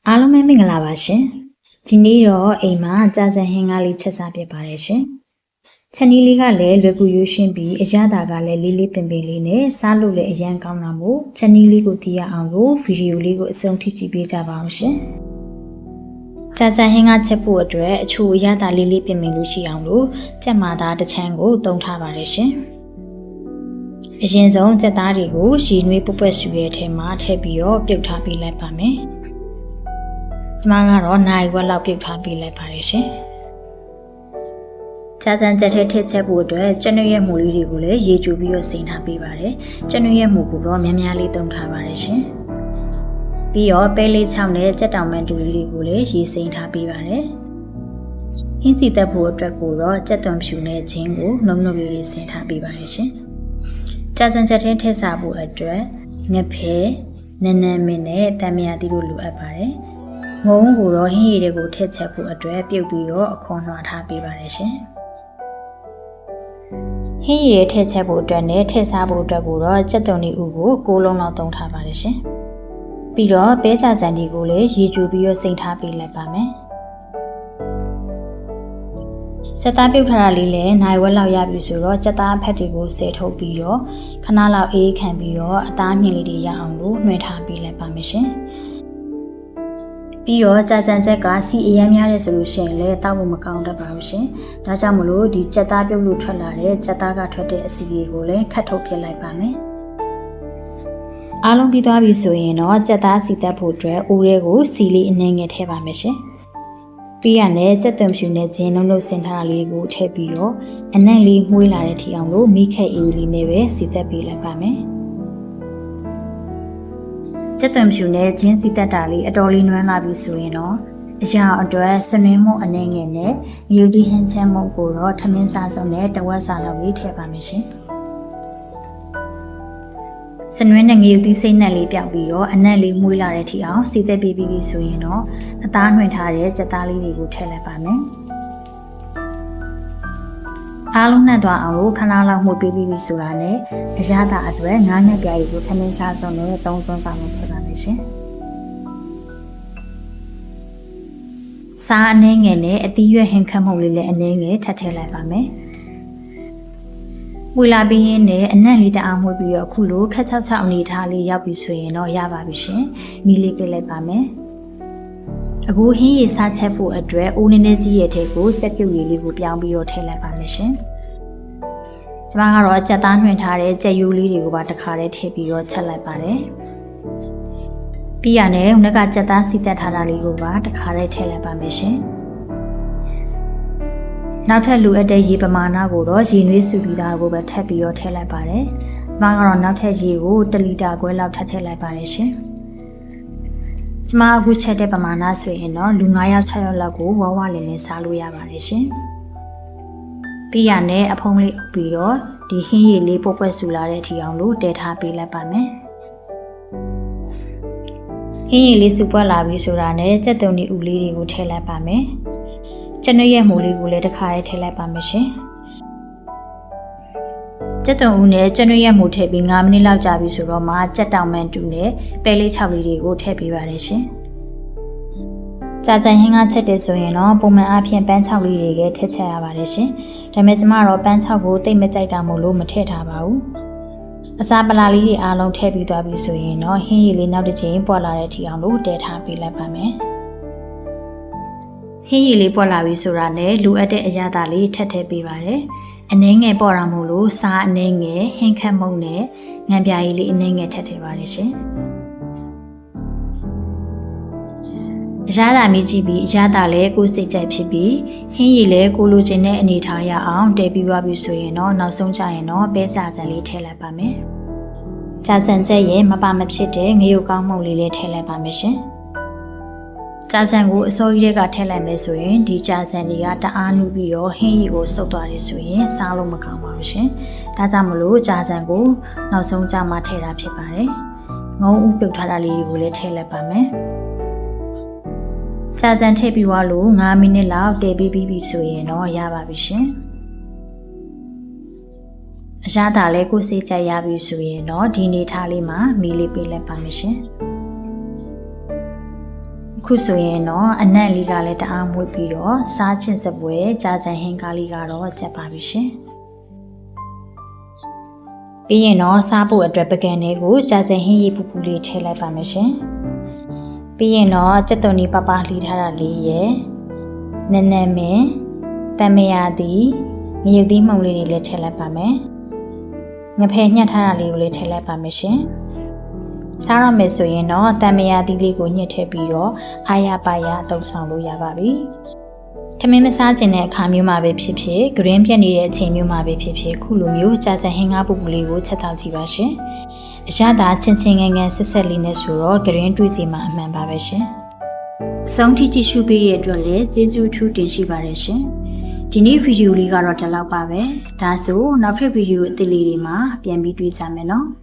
အားလုံးပဲမင်္ဂလာပါရှင်ဒီနေ့တော့အိမ်မှာကြာစံဟင်းကားလေးချက်စားပြပါတယ်ရှင်ချက်နီးလေးကလည်းလွယ်ကူရွှေ့ရှင်းပြီးအရသာကလည်းလေးလေးပင်ပင်လေးနဲ့စားလို့လည်းအရန်ကောင်းတာမို့ချက်နီးလေးကိုသိရအောင်လို့ဗီဒီယိုလေးကိုအဆုံးထိကြည့်ပေးကြပါအောင်ရှင်ကြာစံဟင်းကားချက်ဖို့အတွက်အချိုအရသာလေးလေးပင်ပင်လေးရှိအောင်လို့ကြက်မာသားတစ်ချမ်းကိုတုံးထားပါတယ်ရှင်အရင်ဆုံးကြက်သားတွေကိုရေနွေးပုတ်ပွက်ဆူရဲ့အထဲမှာထည့်ပြီးတော့ပြုတ်ထားပေးလိုက်ပါမယ်ကျမကတော့နိုင်ဝက်လောက်ပြုတ်ထားပေးလိုက်ပါတယ်ရှင်။ကြာစံကြက်ထဲထည့်ချက်ဖို့အတွက်ကျနွရဲ့မှုလေးတွေကိုလည်းရေကျူပြီးတော့စိမ်ထားပေးပါတယ်။ကျနွရဲ့မှုကိုတော့များများလေးသုံးထားပါတယ်ရှင်။ပြီးတော့ပဲလေးချောင်းနဲ့ကြက်တောင်မန်တူလေးတွေကိုလည်းရေစိမ်ထားပေးပါတယ်။ဟင်းစီတက်ဖို့အတွက်ကိုတော့ကြက်သွန်ဖြူနဲ့ချင်းကိုနှုတ်နှုတ်လေးဆင်ထားပေးပါတယ်ရှင်။ကြာစံကြက်ထဲထည့်စားဖို့အတွက်ငဖဲနန်းနန်းမင်းနဲ့တံမြာတီတို့လိုအပ်ပါတယ်။ငုံကိုတော့ဟင်းရည်တွေကိုထည့်ချက်ဖို့အတွက်ပြုတ်ပြီးတော့အခွန်နှွာထားပေးပါတယ်ရှင်။ဟင်းရည်ထည့်ချက်ဖို့အတွက်နဲ့ထည့်စားဖို့အတွက်ကိုတော့ကြက်သွန်လေးဥကို6လုံးလောက်သုံးထားပါတယ်ရှင်။ပြီးတော့ပဲချစံဒီကိုလည်းရေကျူပြီးတော့စိမ်ထားပေးလိုက်ပါမယ်။ကြက်သားပြုတ်ထားတာလေးလည်းနိုင်ဝက်လောက်ရပြီဆိုတော့ကြက်သားဖက်တွေကိုဆယ်ထုတ်ပြီးတော့ခဏလောက်အေးခံပြီးတော့အသားမြင့်လေးတွေရအောင်လို့နှွှဲထားပေးလိုက်ပါမယ်ရှင်။ပြီးတော့ကြာစံချက်ကစီအရမ်းများတယ်ဆိုလို့ရှိရင်လည်းတောက်ဖို့မကောင်းတတ်ပါဘူးရှင်။ဒါကြောင့်မလို့ဒီကြက်သားပြုတ်လို့ထွက်လာတဲ့ကြက်သားကထွက်တဲ့အစီတွေကိုလည်းခတ်ထုတ်ပြလိုက်ပါမယ်။အားလုံးပြီးသွားပြီဆိုရင်တော့ကြက်သားစီတက်ဖို့အတွက်အိုးရဲကိုစီလေးအနှဲငယ်ထည့်ပါမယ်ရှင်။ပြီးရနဲ့ကြက်သွန်ဖြူနဲ့ဂျင်းလုံးလုံးဆင်ထားတာလေးကိုထည့်ပြီးတော့အနံ့လေးမှုေးလာတဲ့ထီအောင်လို့မိခက်အေးလေးနဲ့ပဲစီတက်ပေးလိုက်ပါမယ်။ကြက်သွန်ဖြူနဲ့ဂျင်းစီတက်တာလေးအတော်လေးနွမ်းလာပြီဆိုရင်တော့အရာအတွက်စနွင်းမှုအနှဲငယ်နဲ့ယူဒီဟင်းချမ်းမှုကိုတော့ထမင်းစားစုံနဲ့တဝက်စာလောက်လေးထည့်ပါမယ်ရှင်။စနွင်းနဲ့ငရုတ်သီးစိမ့်နဲ့လေးပြောက်ပြီးတော့အနံ့လေးမှုေးလာတဲ့ထီအောင်စီတက်ပေးပြီးဆိုရင်တော့အသားနှွှင်ထားတဲ့ကြက်သားလေးတွေကိုထည့်လိုက်ပါမယ်။အားလုံးနှံ့သွားအောင်လို့ခဏလောက်မှုပေးပြီးဆိုတာနဲ့အရသာအတွက်ငါးငှက်ပြားရီကိုထမင်းစားစုံနဲ့သုံးစွန်းပါမယ်ဖြစ်ပါမယ်ရှင်။စားအနှဲငယ်နဲ့အသီးရွက်ဟင်းခတ်မှုလေးလည်းအနှဲငယ်ထပ်ထည့်လိုက်ပါမယ်။ဝေလာပြီးရင်လည်းအနံ့လေးတအားမှုပြီးတော့အခုလိုခက်ချောက်ချောက်အနေထားလေးရောက်ပြီဆိုရင်တော့ရပါပြီရှင်။မီးလေးပြလိုက်ပါမယ်။အခုဟင်းရည်စားချက်ဖို့အတွက်အိုးနည်းနည်းကြီးရဲ့ထဲကိုစက်ပြုတ်ရည်လေးကိုပြောင်းပြီးတော့ထည့်လိုက်ပါမယ်ရှင်။ကျမကတော့ကြက်သားနှွှင်ထားတဲ့ကြက်ရိုးလေးတွေကိုပါတစ်ခါတည်းထည့်ပြီးတော့ချက်လိုက်ပါတယ်။ပြီးရနဲ့ဦးကကြက်သားစီတက်ထားတာလေးကိုပါတစ်ခါတည်းထည့်လိုက်ပါမယ်ရှင်။နောက်ထပ်လိုအပ်တဲ့ရေပမာဏကိုတော့ရေနွေးစုပြီးသားကိုပဲထပ်ပြီးတော့ထည့်လိုက်ပါတယ်။ကျမကတော့နောက်ထပ်ရေကို1လီတာခွဲလောက်ထပ်ထည့်လိုက်ပါတယ်ရှင်။ကျမအခုချက်တဲ့ပမာဏဆိုရင်တော့လူ9ယောက်6ယောက်လောက်ကိုဝဝလင်းလင်းစားလို့ရပါတယ်ရှင်။ပြီးရနဲ့အဖုံးလေးအုပ်ပြီးတော့ဒီဟင်းရည်လေးပုတ်ပွက်ဆူလာတဲ့အထိအောင်လို့တည်ထားပေးလိုက်ပါမယ်။ဟင်းရည်လေးစုပွက်လာပြီဆိုတာနဲ့ကြက်သွန်ဒီဥလေးတွေကိုထည့်လိုက်ပါမယ်။ကျနွရဲ့မှုလေးကိုလည်းတစ်ခါတည်းထည့်လိုက်ပါမယ်ရှင်။ကြက်သွန်ဦးနဲ့ကျနွရဲ့မှုထည့်ပြီး9မိနစ်လောက်ကြာပြီဆိုတော့မှကြက်တောင်မန်တူနဲ့ပဲလေး6လေးတွေကိုထည့်ပေးပါတယ်ရှင်။ကြာစံဟင်းကချက်တယ်ဆိုရင်တော့ပုံမှန်အားဖြင့်ပန်း6လေးတွေကထည့်ချက်ရပါတယ်ရှင်။ဒါပေမဲ့ကျမတော့ပန်း6ကိုတိတ်မကြိုက်တာမို့လို့မထည့်ထားပါဘူး။အစာပလာလေးတွေအားလုံးထည့်ပြီးသွားပြီဆိုရင်တော့ဟင်းရည်လေးနောက်တစ်ချိန်ပွက်လာတဲ့အထိအောင်လို့တည်ထားပေးလိုက်ပါမယ်။ဟင်းရည်လေးပွက်လာပြီဆိုတာနဲ့လိုအပ်တဲ့အရာသာလေးထပ်ထည့်ပေးပါတယ်။အနှဲငယ်ပေါ်တာမို့လို့စားအနှဲငယ်ဟင်းခတ်မုံနဲ့ငံပြားရည်လေးအနှဲငယ်ထပ်ထည့်ပါတယ်ရှင်။အရာသာမြည်ကြည့်ပြီးအရာသာလည်းကိုယ်စိတ်ကြိုက်ဖြစ်ပြီးဟင်းရည်လည်းကိုလိုချင်တဲ့အနေထားရအောင်တည်ပြီးသွားပြီဆိုရင်တော့နောက်ဆုံးကျရင်တော့ပဲစာစံလေးထည့်လိုက်ပါမယ်။ကြာစံချက်ရဲ့မပါမဖြစ်တဲ့ငရုတ်ကောင်းမှုလေးလည်းထည့်လိုက်ပါမယ်ရှင်။ကြာစံကိုအစိုးရကထည့်လိုက်မယ်ဆိုရင်ဒီကြာစံတွေကတအားနုပြီးတော့ဟင်းရည်ကိုစုပ်သွားတယ်ဆိုရင်စားလို့မကောင်းပါဘူးရှင်။ဒါကြောင့်မလို့ကြာစံကိုနောက်ဆုံးကျမှထည့်တာဖြစ်ပါတယ်။ငုံဥပြုတ်ထားတာလေးတွေကိုလည်းထည့်လိုက်ပါမယ်။ကြာစံထည့်ပြီးသွားလို့9မိနစ်လောက်တည်ပြီးပြီဆိုရင်တော့ရပါပြီရှင်။အရသာလည်းကိုယ်စိတ်ကြိုက်ရပြီဆိုရင်တော့ဒီနေထားလေးမှာမီးလေးပေးလိုက်ပါမယ်ရှင်။ အခုဆိုရင်တော့အနံ့လေးကလည်းတအားမွေးပြီးတော့စားချင်းစပွဲကြာစံဟင်းကားလေးကတော့ကျက်ပါပြီရှင်ပြီးရင်တော့စားဖို့အတွက်ပကံလေးကိုကြာစံဟင်းရေပူပူလေးထည့်လိုက်ပါမယ်ရှင်ပြီးရင်တော့ကြက်သွန်လေးပပလှီးထားတာလေးရယ်နည်းနည်းမင်းတမယာသည်ငရုတ်သီးမှုန်လေးတွေလည်းထည့်လိုက်ပါမယ်ငဖယ်ညှက်ထားတာလေးကိုလည်းထည့်လိုက်ပါမယ်ရှင်စားရမယ်ဆိုရင်တော့တမယာသီးလေးကိုညှစ်ထည့်ပြီးတော့အားရပါရအသုံးဆောင်လို့ရပါပြီထမင်းမစားခြင်းတဲ့အခါမျိုးမှာပဲဖြစ်ဖြစ်ဂရင်းပြက်နေတဲ့အချိန်မျိုးမှာပဲဖြစ်ဖြစ်ခုလိုမျိုးကြာစံဟင်းကားပူပူလေးကိုချက်တောက်ကြည့်ပါရှင်အရသာချင်းချင်းငယ်ငယ်ဆက်ဆက်လေးနဲ့ဆိုတော့ဂရင်းတွေ့စီမှာအမှန်ပါပဲရှင်အဆုံးထိကြည့်ရှုပေးတဲ့အတွက်လည်းကျေးဇူးထူးတင်ရှိပါတယ်ရှင်ဒီနေ့ဗီဒီယိုလေးကတော့ဒီလောက်ပါပဲဒါဆိုနောက်ထပ်ဗီဒီယိုအသစ်လေးတွေမှာပြန်ပြီးတွေ့ကြမယ်နော်